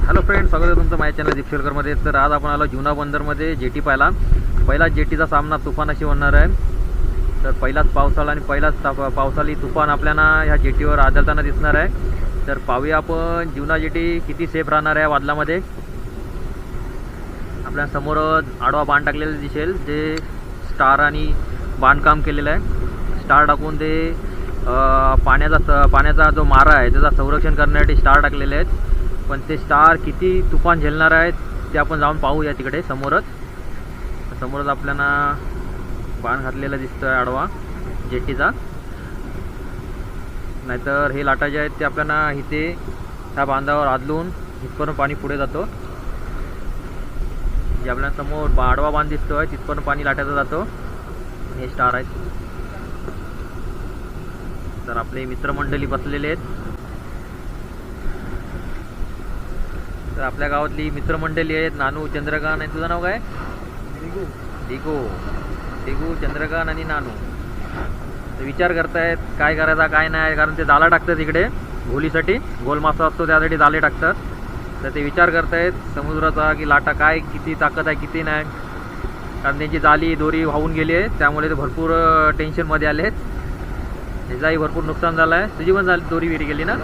Hello friends, स्वागत आहे तुमचं माझ्या चॅनल दीपशेलकरमध्ये. तर आज आपण आलो जुना बंदरमध्ये जेटी पाहायला. पहिलाच जेटीचा सामना तुफानाशी होणार आहे. तर पहिलाच पावसाळा आणि पहिलाच पावसाळी तुफान आपल्याला ह्या जेटीवर आदळताना दिसणार आहे. तर पाहूया आपण जुना जेटी किती सेफ राहणार आहे वादळामध्ये. आपल्या समोरच आडवा बांध टाकलेला दिसेल, जे स्टार आणि बांधकाम केलेलं आहे. स्टार टाकून ते पाण्याचा जो मारा आहे त्याचा संरक्षण करण्यासाठी स्टार टाकलेले आहेत. पण ते स्टार किती तुफान झेलणार आहेत ते आपण जाऊन पाहूया. तिकडे समोरच आपल्याला बाण घातलेला दिसतोय आडवा जेटीचा. नाहीतर हे लाटा जे आहेत ते आपल्याला इथे ह्या बांधावर आदलून इथपर्यंत पाणी पुढे जातो. जे आपल्याला समोर आडवा बांध दिसतोय तिथपर्यंत पाणी लाटायचं जातो. हे स्टार आहेत. तर आपले मित्रमंडळी बसलेले आहेत. तर आपल्या गावातली मित्रमंडळी आहेत. नानू, चंद्रकांत आणि तुझं नाव काय? दिगू, चंद्रकांत आणि नानू. तर विचार करतायत काय करायचा काय नाही, कारण ते जाळं टाकतात इकडे घोलीसाठी. गोल मासा असतो त्यासाठी जाळे टाकतात. तर ते विचार करतायत समुद्राचा की लाटा काय किती ताकद आहे किती नाही, कारण त्यांची जाळी दोरी वाहून गेली आहे. त्यामुळे ते भरपूर टेन्शनमध्ये आले आहेत. त्याचाही भरपूर नुकसान झालं आहे. तुझी पण दोरी विरी गेली ना.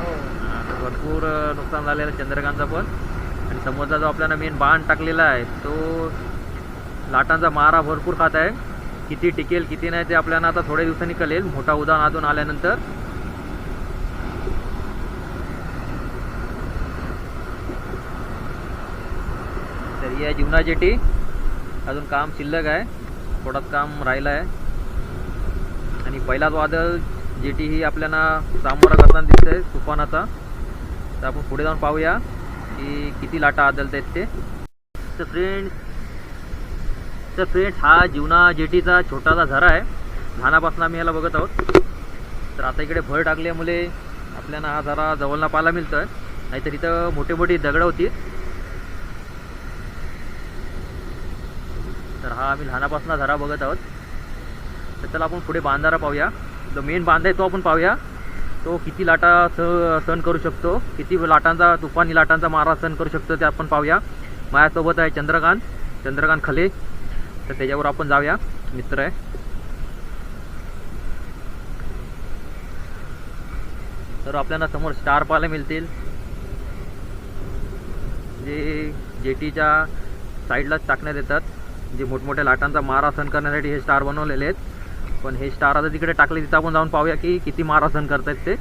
भरपूर नुकसान झालेलं आहे चंद्रकांतचा पण. आणि समोरचा जो आपल्याला मेन बांध टाकलेला आहे तो लाटांचा मारा भरपूर खात आहे. किती टिकेल किती नाही ते आपल्याला आता थोड्या दिवसांनी कळेल, मोठा उधाण आधून आल्यानंतर. तर या जीवना जेटी अजून काम शिल्लक आहे, थोडंच काम राहिलं आहे. आणि पहिलाच वादळ जेटी ही आपल्याला सामोरा करताना दिसतंय तुफानाचा. तर आपण पुढे जाऊन पाहूया की किती लाटा आदळत आहेत ते. तर फ्रेंड्स हा जीवना जेटीचा छोटासा झरा आहे. लहानापासून आम्ही याला बघत आहोत. तर आता इकडे भर टाकल्यामुळे आपल्याला हा झरा जवळना पाहायला मिळतो आहे. नाहीतर इथं मोठी मोठी दगडं होती. तर हा आम्ही लहानापासून झरा बघत आहोत. तर चला आपण पुढे बांधारा पाहूया. जो मेन बांध आहे तो आपण पाहूया. तो किती लाटा सहन करू शकतो, किती लाटांचा तुफानी लाटांचा मारा सहन करू शकतो ते आपण पाहूया. माझ्यासोबत आहे चंद्रकांत खले. तर त्याच्यावर आपण जाऊया, मित्र आहे. तर आपल्याला समोर स्टार पाहायला मिळतील, जे जेटीच्या साईडलाच टाकण्यात येतात. जे मोठमोठ्या लाटांचा मारा सहन करण्यासाठी हे स्टार बनवलेले आहेत. पण हे स्टार आता तिकडे टाकले, तिथं आपण जाऊन पाहूया की किती मारा सहन करतायत ते.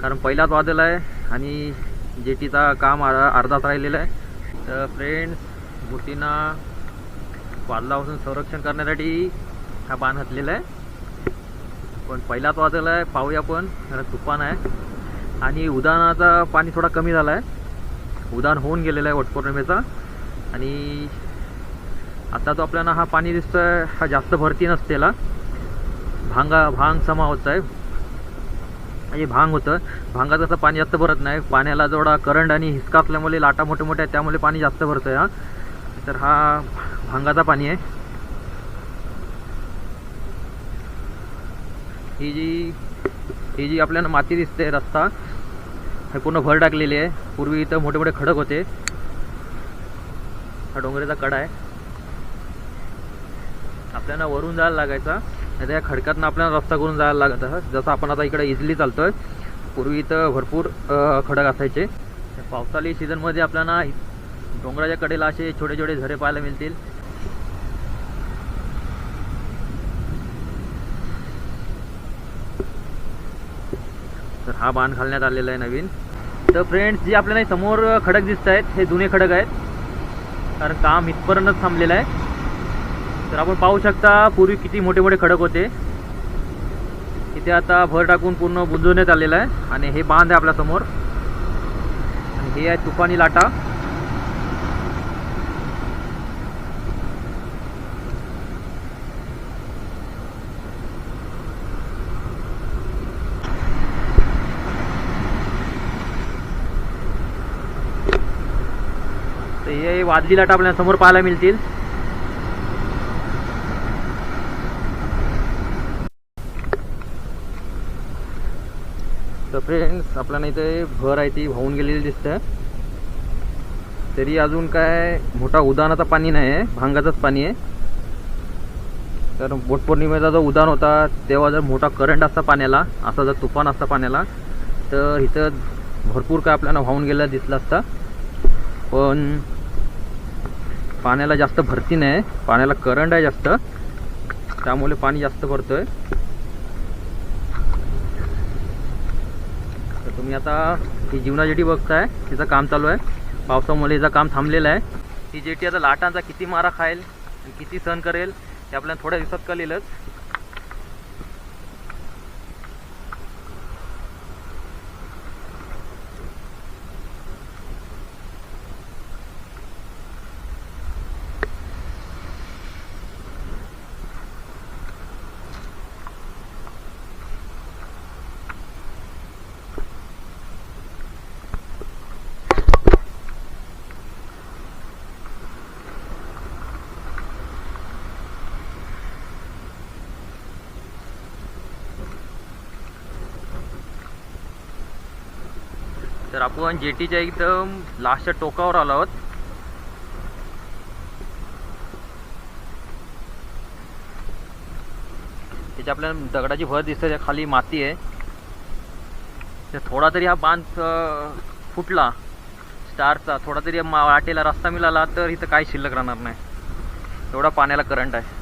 कारण पहिलाच वादळ आहे आणि जेटीचा काम अर्धाच राहिलेलं आहे. तर फ्रेंड्स, बोटींना वादळापासून संरक्षण करण्यासाठी हा बांध घातलेला आहे. पण पहिलाच वादळ आहे, पाहूया आपण. तुफान आहे आणि उधाणाचा पाणी थोडा कमी झाला आहे. उधाण होऊन गेलेलं आहे वटपौर्णिमेचा. आणि आता जो आपल्याला हा पाणी दिसतोय हा जास्त भरती नसतेला. भांग समावत आहे, म्हणजे भांग होतं. भांगाचं असं पाणी जास्त भरत नाही. पाण्याला जेवढा करंट आणि हिसका असल्यामुळे लाटा मोठे मोठे आहेत, त्यामुळे पाणी जास्त भरतं आहे. तर हा भांगाचा पाणी आहे. ही जी आपल्याला माती दिसते, रस्ता हे पूर्ण भर टाकलेली आहे. पूर्वी इथं मोठे मोठे खडक होते. हा डोंगराचा कडा आहे. आपल्याला वरून जायला लागायचा, नाही त्या खडकातनं आपल्याला रस्ता करून जायला लागत आहे. जसं आपण आता इकडे इझिली चालतोय. पूर्वी इथं भरपूर खडक असायचे. पावसाळी सीझनमध्ये आपल्याला डोंगराच्या कडेला असे छोटे छोटे झरे पाहायला मिळतील. तर हा बांध घालण्यात आलेला आहे नवीन. तर फ्रेंड्स, जे आपल्याला समोर खडक दिसत आहेत हे जुने खडक आहेत, कारण काम इथपर्यंतच थांबलेलं आहे. तर आपण पाहू शकता पूर्वी किती मोठे मोठे खडक होते. इथे आता भर टाकून पूर्ण बुंजवण्यात आलेलं आहे. आणि हे बांध आहे आपल्या समोर. आणि हे आहे तुफानी लाटा. तर हे वादळी लाटा आपल्या समोर पाहायला मिळतील. तर फ्रेंड्स, आपल्याला इथे भर आहे ती वाहून गेलेली दिसते. तरी अजून काय मोठा उधाणाचं पाणी नाही आहे, भांगाचंच पाणी आहे. तर वटपौर्णिमेचा जो उधाण होता तेव्हा जर मोठा करंट असता पाण्याला, असा जर तुफान असता पाण्याला, तर इथं भरपूर काय आपल्याला वाहून गेलं दिसलं असतं. पण पाण्याला जास्त भरती नाही, पाण्याला करंट आहे जास्त, त्यामुळे पाणी जास्त भरतोय. तर तुम्ही आता ही जीवना जेटी बघताय, तिचं काम चालू आहे. पावसामुळे हिचं काम थांबलेलं आहे. ही जेटी आता लाटांचा किती मारा खाईल आणि किती सहन करेल ते आपल्याला थोड्या दिवसात कळेलच. तर आपण जेटीच्या एकदम लास्टच्या टोकावर आलो आहोत. त्याच्या आपल्याला दगडाची भर दिसते, त्या खाली माती आहे. तर थोडा तरी हा बांध फुटला स्टारचा, थोडा तरी वाटेला रस्ता मिळाला तर इथं काही शिल्लक राहणार नाही, एवढा पाण्याला करंट आहे.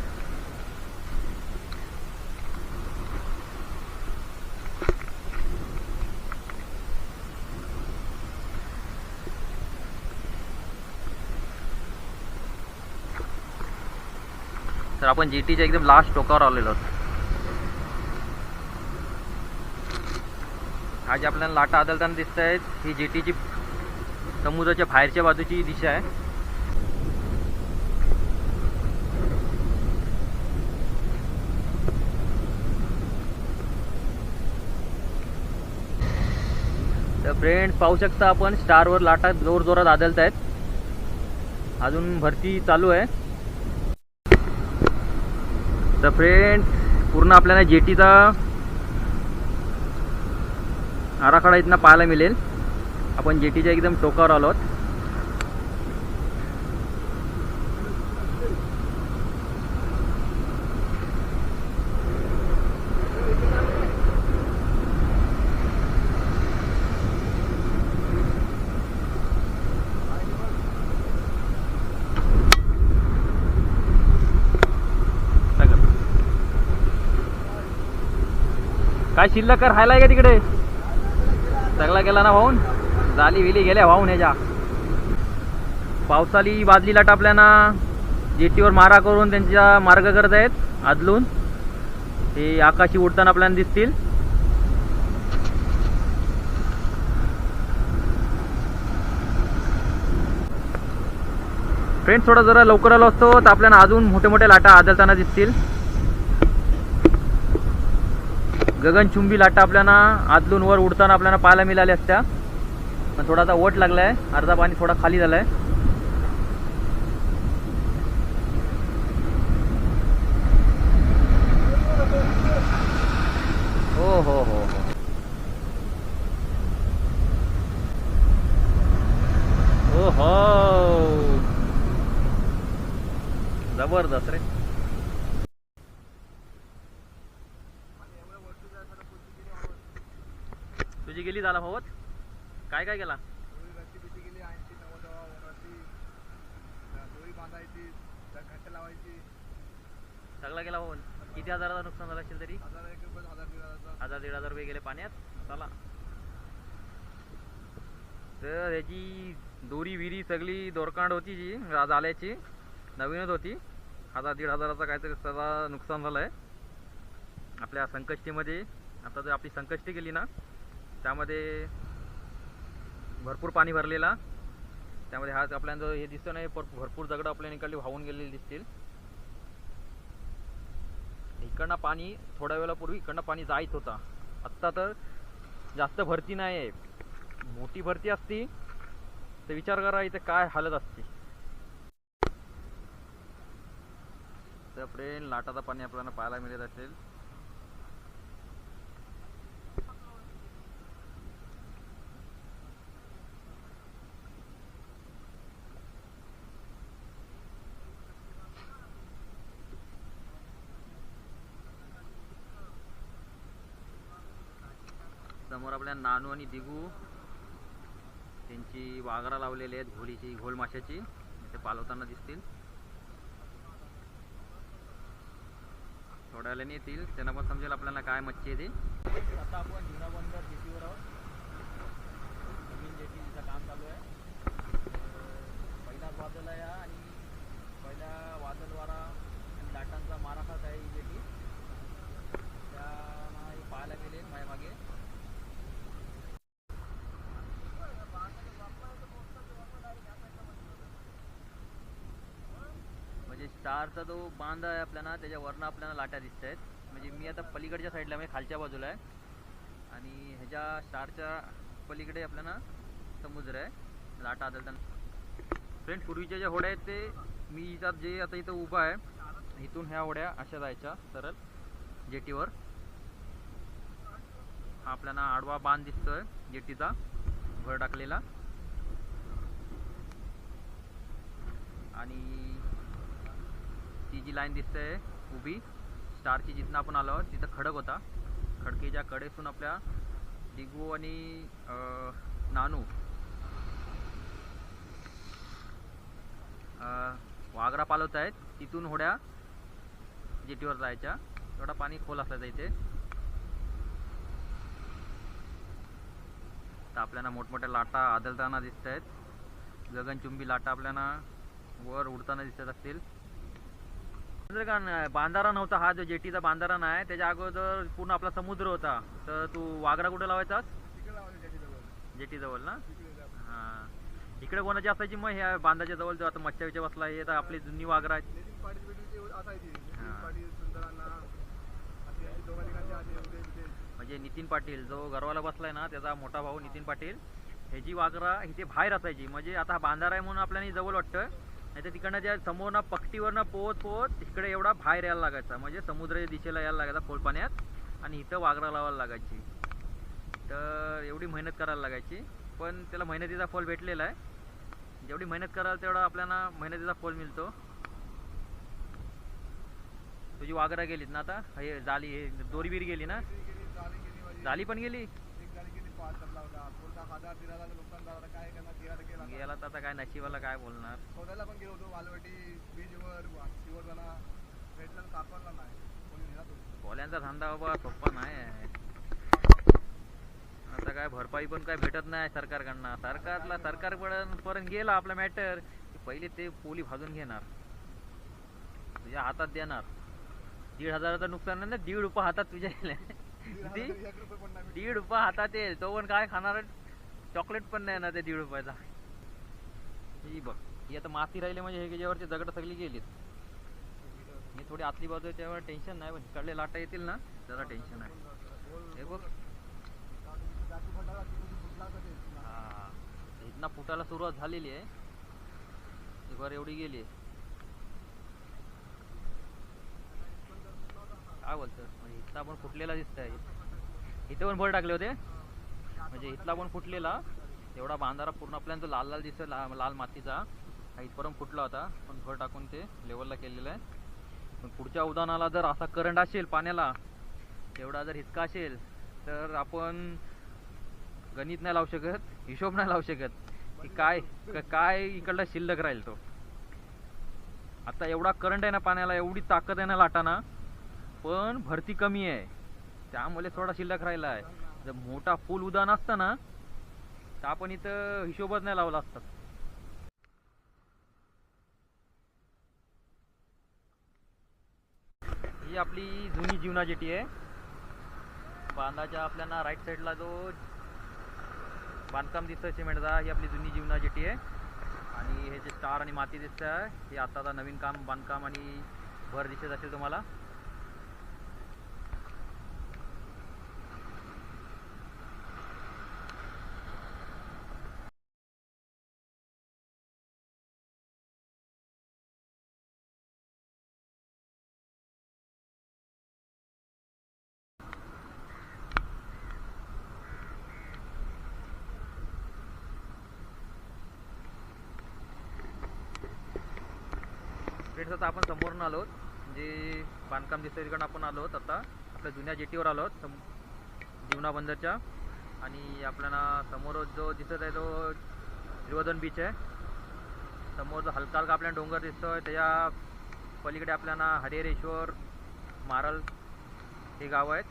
तर आपण जेटीच्या एकदम लास्ट टोकावर आलेलो आहोत. हा जे आपल्याला लाटा आदळताना दिसत आहेत, ही जेटीची समुद्राच्या बाहेरच्या बाजूची दिशा आहे. तर फ्रेंड्स पाहू शकता आपण, स्टारवर लाटा जोर जोरात आदळत आहेत. अजून भरती चालू आहे. तर फ्रेंड्स पूर्ण आपल्याला जेटीचा आराखडा इथनं पाहायला मिळेल. आपण जेटीच्या एकदम टोकावर आलो आहोत. काय शिल्लक राहिलाय का तिकडे? सगळा गेला ना वाहून, जाली विली गेल्या वाहून. ह्याच्या पावसाली बादली लाट आपल्याला जेटीवर मारा करून त्यांचा मार्ग करत आहेत आदलून. हे आकाशी उडताना आपल्याला दिसतील. फ्रेंड्स थोडा जरा लवकर आलो असतो तर आपल्याला अजून मोठे मोठे लाटा आदळताना दिसतील. गगनचुंबी लाटा आपल्याला आदलून वर उडताना आपल्याला पाहायला मिळाल्या असत्या. पण थोडासा वट लागलाय, अर्धा पाणी थोडा खाली झालाय. हो हो हो हो हो, जबरदस्त रे. तुझी गेली झाला भावत? काय काय केला? सगळा गेला होऊन. किती हजाराचं नुकसान झालं असेल तरी? 1000-1500 रुपये गेले पाण्यात. चला, तर ह्याची दोरी विरी सगळी दोरकांड होती जी जाल्याची, नवीनच होती. 1000-1500 काहीतरी सगळं नुकसान झालं आहे आपल्या संकष्टीमध्ये. आता जर आपली संकष्टी गेली ना, त्यामध्ये भरपूर पाणी भरलेला. त्यामध्ये हा आपल्याला जो हे दिसतो नाही, भरपूर दगड आपल्या निकाली वाहून गेलेली दिसतील. इकडनं पाणी थोड्या वेळापूर्वी इकडनं पाणी जायच होता. आत्ता तर जास्त भरती नाही आहे. मोठी भरती असती तर विचार करा इथे काय हालत असते. तर फ्रेंड लाटाचा पाणी आपल्याला पाहायला मिळत असेल. समोर आपल्या नानू आणि दिगू त्यांची वाघरा लावलेली आहेत घोलीची, घोल माशाची. ते पालवताना दिसतील. थोड्या वेळाने येतील, त्यांना पण समजेल आपल्याला काय मच्छी आहे ती. आता आपण जुना बंदर जेटीवर आहोत. नवीन जेटीचं काम चालू आहे. पहिलाच वादळ आहे आणि पहिल्या वादळ वारा आणि लाटांचा मारा खात आहे ही जेटी. त्यांना हे पाहायला गेले माझ्या मागे. म्हणजे स्टारचा जो बांध आहे आपल्याला त्याच्यावरनं आपल्याला लाटा दिसत आहेत. म्हणजे मी आता पलीकडच्या साईडला म्हणजे खालच्या बाजूला आहे आणि ह्याच्या स्टारच्या पलीकडे आपल्याला समुद्र आहे. लाटा आदळताना फ्रेंड पूर्वीच्या ज्या होड्या आहेत ते मी इथं जे आता इथं उभा आहे इथून ह्या होड्या अशा जायच्या सरळ जेटीवर. हा आपल्याला आडवा बांध दिसतोय जेटीचा भर टाकलेला. आणि ती जी लाईन दिसते उभी स्टारची जिथनं आपण आलो तिथं खडक होता. खडकीच्या कडेसून आपल्या दिगू आणि नानू वाघरा पालवत आहेत. तिथून होड्या जेटीवर जायच्या. थोडा पाणी खोल असायचं इथे. तर आपल्याला मोठमोठ्या लाटा आदळताना दिसत आहेत. गगनचुंबी लाटा आपल्याला वर उडताना दिसत असतील. बांधारा नव्हता हा जो जेटीचा बांधारा नाही, त्याच्या अगोदर पूर्ण आपला समुद्र होता. तर तू वाघरा कुठे लावायचास? जेटी जवळ ना. हां, इकडे कोणाची असायची मग ह्या बांधाच्या जवळ जो आता मच्छा विचा बसला हे तर आपली जुनी वाघरा आहेत. म्हणजे नितीन पाटील जो गरवाला बसलाय ना त्याचा मोठा भाऊ नितीन पाटील ह्याची वाघरा इथे बाहेर असायची. म्हणजे आता हा बांधारा आहे म्हणून आपल्याला जवळ वाटतं, नाही तर तिकडनं ज्या समोरनं पट्टीवरनं पोहत पोहत इकडे एवढा बाहेर यायला लागायचा. म्हणजे समुद्राच्या दिशेला यायला लागायचा खोल पाण्यात आणि इथं वाघरा लावायला लागायची. तर एवढी मेहनत करायला लागायची, पण त्याला मेहनतीचा फल भेटलेला आहे. जेवढी मेहनत कराल तेवढा आपल्याला मेहनतीचा फल मिळतो. तुझी वाघरा गेलीत ना आता, हे जाली हे दोरी बीर गेली ना. जाली पण गेली गेला तर आता काय नशिबाला काय बोलणार. शोधायला पण गेलो होतो वालवटी बीचवर शिवरला भेटला सापडला नाही. कोणी नेला तो. कोल्यांचा धंदा बाबा सोप्पा नाही आहे. आता काय भरपाई पण काय भेटत नाही सरकारकडनं. सरकारपर्यंत गेला आपला मॅटर की पहिले ते पोली भाजून घेणार, तुझ्या हातात देणार. 1,500चं नुकसान नाही ना, ₹1.5 हातात तुझ्या ₹1.5 हातात येईल. तो पण काय खाणार, चॉकलेट पण नाही ना ते ₹1.5चा. ही बघ ही आता माती राहिली म्हणजे हे ज्यावरची दगड सगळी गेलीत. मी थोडी आतली बाजू त्यावर टेन्शन नाही, पण इकडले लाटा येतील ना जरा टेन्शन आहे. हे बघ हा इथनं फुटायला सुरुवात झालेली आहे. वर एवढी गेली काय बोलतं. म्हणजे इथला पण फुटलेला दिसत आहे. इथे पण भर टाकले होते म्हणजे इथला पण फुटलेला. एवढा बांधारा पूर्ण आपल्याला तो लाल लाल दिसतोय लाल मातीचा हा इथपर्यंत फुटला होता, पण भर टाकून ते लेवलला केलेलं आहे. पण पुढच्या उदाहरणाला जर असा करंट असेल पाण्याला एवढा जर हिसका असेल तर आपण गणित नाही लावू शकत, हिशोब नाही लावू शकत की काय इकडला शिल्लक राहील तो. आता एवढा करंट आहे ना पाण्याला, एवढी ताकद आहे ना लाटाना, पण भरती कमी आहे त्यामुळे थोडा शिल्लक राहिला आहे. जर मोठा फुल उदाहरण असतं ना तर आपण इथं हिशोबच नाही लावला असतात. ही आपली जुनी जीवना जेटी आहे. बांधाच्या आपल्याला राईट साईडला जो बांधकाम दिसतंय सिमेंटचा ही आपली जुनी जीवना जेटी आहे. आणि हे जे स्टार आणि माती दिसत आहे हे आता नवीन काम बांधकाम आणि भर दिसत असेल तुम्हाला. फ्रेंड्स आता आपण समोरून आलो जे बांधकाम दिसतं तिकडून आपण आलो आता आपल्या जुन्या जेटीवर आलो जीवना बंदरच्या. आणि आपल्याला समोर जो दिसत आहे तो रिवर्धन बीच आहे. समोर जो हलका हलका आपल्याला डोंगर दिसतोय त्याच्या पलीकडे आपल्याला हरिहरेश्वर, मारल हे गाव आहेत.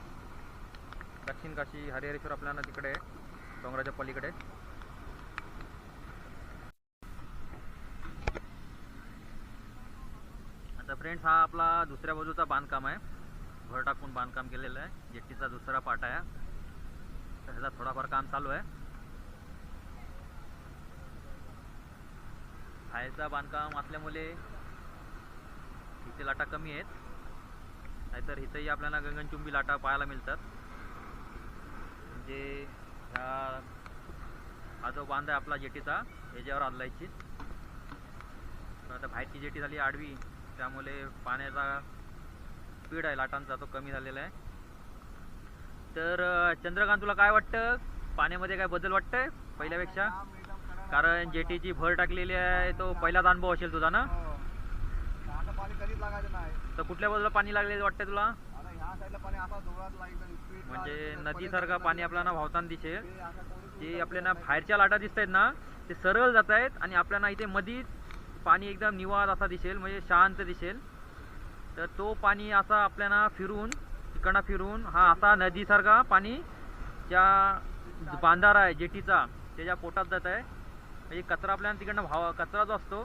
दक्षिण काशी हरिहरेश्वर आपल्याला तिकडे आहे डोंगराच्या पलीकडे. आता फ्रेंड्स हा आपला दुसऱ्या बाजूचा बांधकाम आहे. भर टाकून बांधकाम केलेलं आहे. जेट्टीचा दुसरा पाट आहे. त्याचा थोडाफार काम चालू आहे. बाहेरचा बांधकाम असल्यामुळे इथे लाटा कमी आहेत. नाहीतर इथंही आपल्याला गगनचुंबी लाटा पाहायला मिळतात. म्हणजे हा जो बांध आहे आपला जेटीचा ह्याच्यावर आदलायची. आता बाहेरची जेटी झाली आडवी, त्यामुळे पाण्याचा स्पीड आहे लाटांचा तो कमी झालेला आहे. तर चंद्रकांत तुला काय वाटतं, पाण्यामध्ये काय बदल वाटतंय पहिल्यापेक्षा? कारण जेटीची भर टाकलेली आहे, तो पहिलाच अनुभव असेल तुझा ना? आता पाणी कधीच लागायचं नाही. तर कुठल्या बाजूला पाणी लागले वाटतंय तुला? आता ह्या साईडला पाणी असा जोरात लागलं स्पीड, म्हणजे नदीसारखं पाणी आपल्याला वाहताना दिसेल. जे आपल्याला बाहेरच्या लाटा दिसत आहेत ना ते सरळ जात आहेत आणि आपल्याला इथे मध्ये पाणी एकदम निवार असा दिसेल, म्हणजे शांत दिसेल. तर तो पाणी असा आपल्याला फिरून इकडनं फिरून हा असा नदीसारखा पाणी ज्या बांधारा आहे जेटीचा त्याच्या पोटात जात आहे. म्हणजे कचरा आपल्याला तिकडनं कचरा जो असतो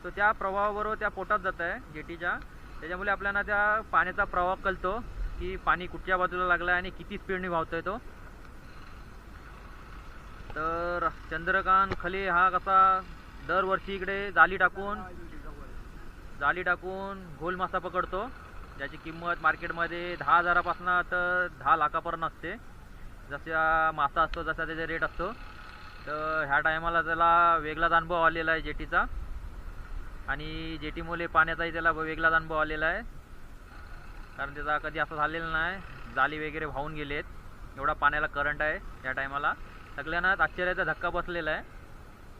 तो त्या प्रवाहाबरोबर त्या पोटात जात आहे जेटीच्या. त्याच्यामुळे आपल्याला त्या पाण्याचा प्रवाह कळतो की पाणी कुठच्या बाजूला लागला आहे आणि किती स्पीडने वाहतोय तो. तर चंद्रकांत खले हा कसा दरवर्षी इकडे जाली टाकून घोल मासा पकडतो, ज्याची किंमत मार्केटमध्ये 10,000पासून तर 10 लाखापर्यंत असते. जसा मासा असतो जसा त्याचा रेट असतो. तर ह्या टायमाला त्याला वेगळाच अनुभव आलेला आहे जेटीचा, आणि जेटीमुळे पाण्याचाही त्याला वेगळाच अनुभव आलेला आहे. कारण त्याचा कधी असं झालेलं नाही, जाली वगैरे वाहून गेलेत, एवढा पाण्याला करंट आहे या टायमाला. सगळ्यांनाच आश्चर्याचा धक्का बसलेला आहे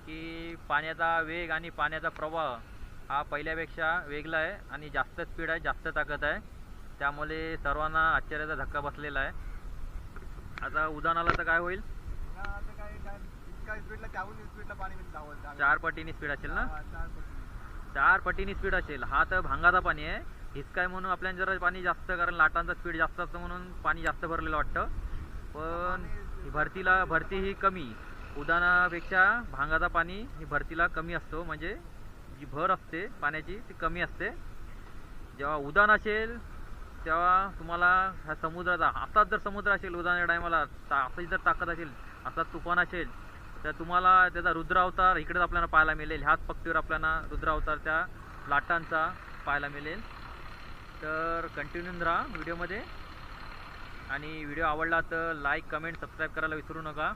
की पाण्याचा वेग आणि पाण्याचा प्रवाह हा पहिल्यापेक्षा वेगळा आहे आणि जास्त स्पीड आहे, जास्त ताकद आहे. त्यामुळे सर्वांना आश्चर्याचा धक्का बसलेला आहे. आता उदाहरणाला तर काय होईल, इतका स्पीडला त्याहून स्पीडला पाणी धावत 4 पटीने स्पीड असेल ना? 4 पटी. 4 पटीने स्पीड असेल. हा तर भांगाचा पाणी आहे. हिसकाय म्हणून आपल्याला जरा पाणी जास्त, कारण लाटांचा स्पीड जास्त असतं म्हणून पाणी जास्त भरलेलं वाटतं. पण भरती ही कमी, उदानापेक्षा भांगाचा पाणी ही भरतीला कमी असतो. म्हणजे जी भर असते पाण्याची ती कमी असते. जेव्हा उदान असेल तेव्हा तुम्हाला ह्या समुद्राचा असाच जर समुद्र असेल उदानाच्या टायमाला, असाच जर ताकद असेल, असा तुफान असेल, तर तुम्हाला त्याचा रुद्रावतार इकडेच आपल्याला पाहायला मिळेल. ह्याच पट्टीवर आपल्याला रुद्रावतार त्या लाटांचा पाहायला मिळेल. तर कंटिन्यू राहा व्हिडिओमध्ये, आणि व्हिडिओ आवडला तर लाईक, कमेंट, सबस्क्राईब करायला विसरू नका.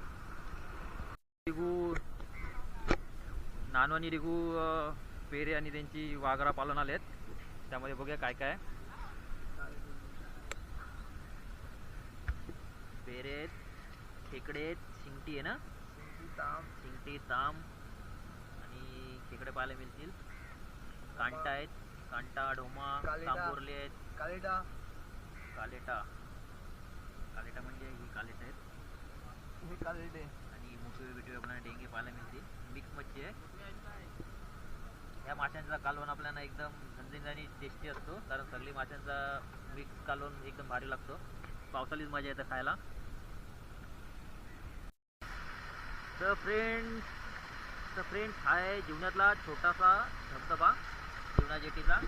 रिगू नानू आणि रिगू पेरे आणि त्यांची वाघरा पालन आलेत. त्यामध्ये बघूया काय काय. पेरे आहेत, खेकडे आहेत, शिंगटी आहे ना, शिंगटी, ताम आणि खेकडे पाहायला मिळतील. कांटा आहेत, कांटा, ढोमा, तांबोरले आहेत, कालेटा म्हणजे ही कालेट आहेत, आणि मोठे बिटे आपल्याला डेंगे पाहायला मिळतील. मिक्स मच्छी आहे. या माशांचा कालवण आपल्याला एकदम झणझणीत आणि टेस्टी असतो, कारण सगळी माशांचा मिक्स कालवण एकदम भारी लागतो. पावसाळीच मजा येते खायला. तर फ्रेंड्स हा आहे जीवनातला छोटासा धबधबा, जीवना जेटीचा.